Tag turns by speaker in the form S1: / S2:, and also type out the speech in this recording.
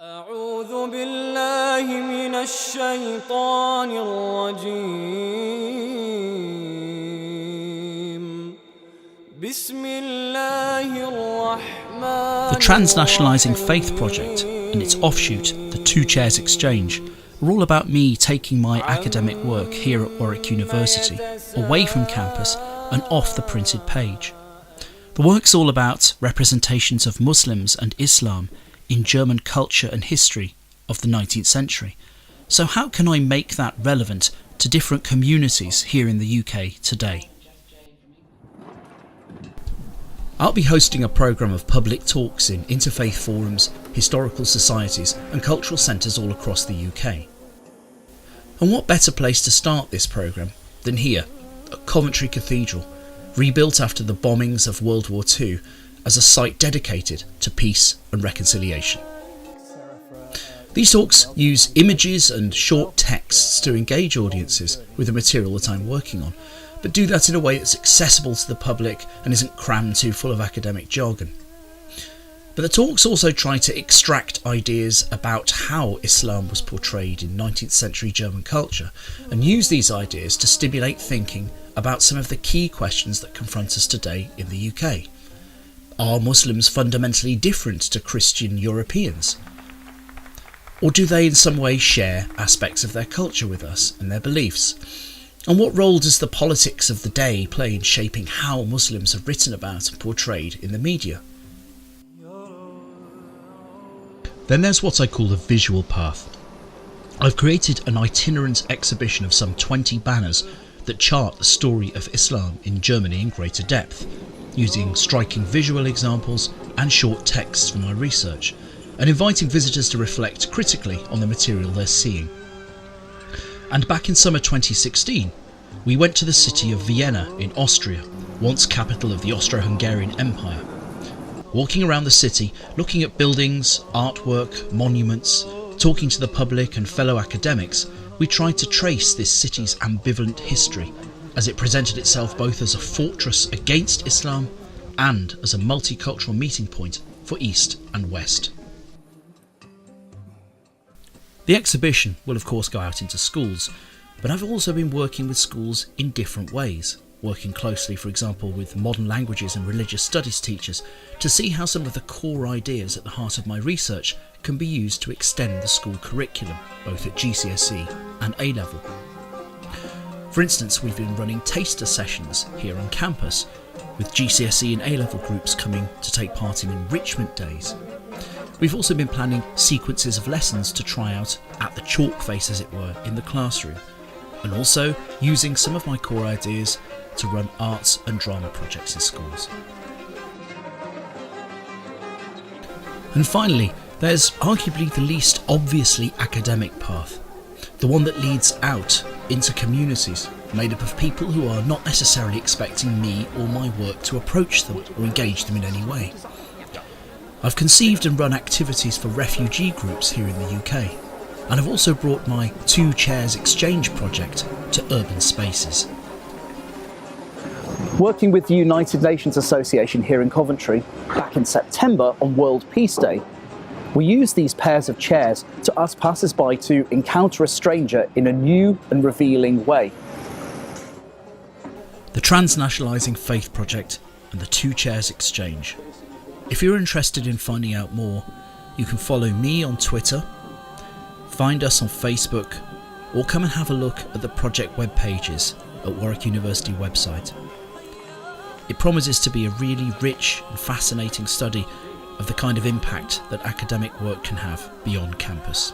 S1: أعوذ بالله من الشيطان الرجيم بسم الله الرحمن
S2: The Transnationalising Faith Project and its offshoot, the Two Chairs Exchange, are all about me taking my academic work here at Warwick University away from campus and off the printed page. The work's all about representations of Muslims and Islam in German culture and history of the 19th century. So how can I make that relevant to different communities here in the UK today? I'll be hosting a programme of public talks in interfaith forums, historical societies and cultural centres all across the UK. And what better place to start this programme than here, at Coventry Cathedral, rebuilt after the bombings of World War II as a site dedicated to peace and reconciliation. These talks use images and short texts to engage audiences with the material that I'm working on, but do that in a way that's accessible to the public and isn't crammed too full of academic jargon. But the talks also try to extract ideas about how Islam was portrayed in 19th century German culture and use these ideas to stimulate thinking about some of the key questions that confront us today in the UK. Are Muslims fundamentally different to Christian Europeans? Or do they in some way share aspects of their culture with us and their beliefs? And what role does the politics of the day play in shaping how Muslims are written about and portrayed in the media? Then there's what I call the visual path. I've created an itinerant exhibition of some 20 banners that chart the story of Islam in Germany in greater depth, using striking visual examples and short texts from my research, and inviting visitors to reflect critically on the material they're seeing. And back in summer 2016, we went to the city of Vienna in Austria, once capital of the Austro-Hungarian Empire. Walking around the city, looking at buildings, artwork, monuments, talking to the public and fellow academics, we tried to trace this city's ambivalent history, as it presented itself both as a fortress against Islam and as a multicultural meeting point for East and West. The exhibition will of course go out into schools, but I've also been working with schools in different ways, working closely, for example, with modern languages and religious studies teachers to see how some of the core ideas at the heart of my research can be used to extend the school curriculum, both at GCSE and A-level. For instance, we've been running taster sessions here on campus, with GCSE and A-level groups coming to take part in enrichment days. We've also been planning sequences of lessons to try out at the chalk face, as it were, in the classroom, and also using some of my core ideas to run arts and drama projects in schools. And finally, there's arguably the least obviously academic path, the one that leads out into communities made up of people who are not necessarily expecting me or my work to approach them or engage them in any way. I've conceived and run activities for refugee groups here in the UK, and I've also brought my Two Chairs Exchange project to urban spaces.
S3: Working with the United Nations Association here in Coventry, back in September on World Peace Day, we used these pairs of chairs to ask passers-by to encounter a stranger in a new and revealing way.
S2: The Transnationalising Faith Project and the Two Chairs Exchange. If you're interested in finding out more, you can follow me on Twitter, find us on Facebook, or come and have a look at the project web pages at Warwick University website. It promises to be a really rich and fascinating study of the kind of impact that academic work can have beyond campus.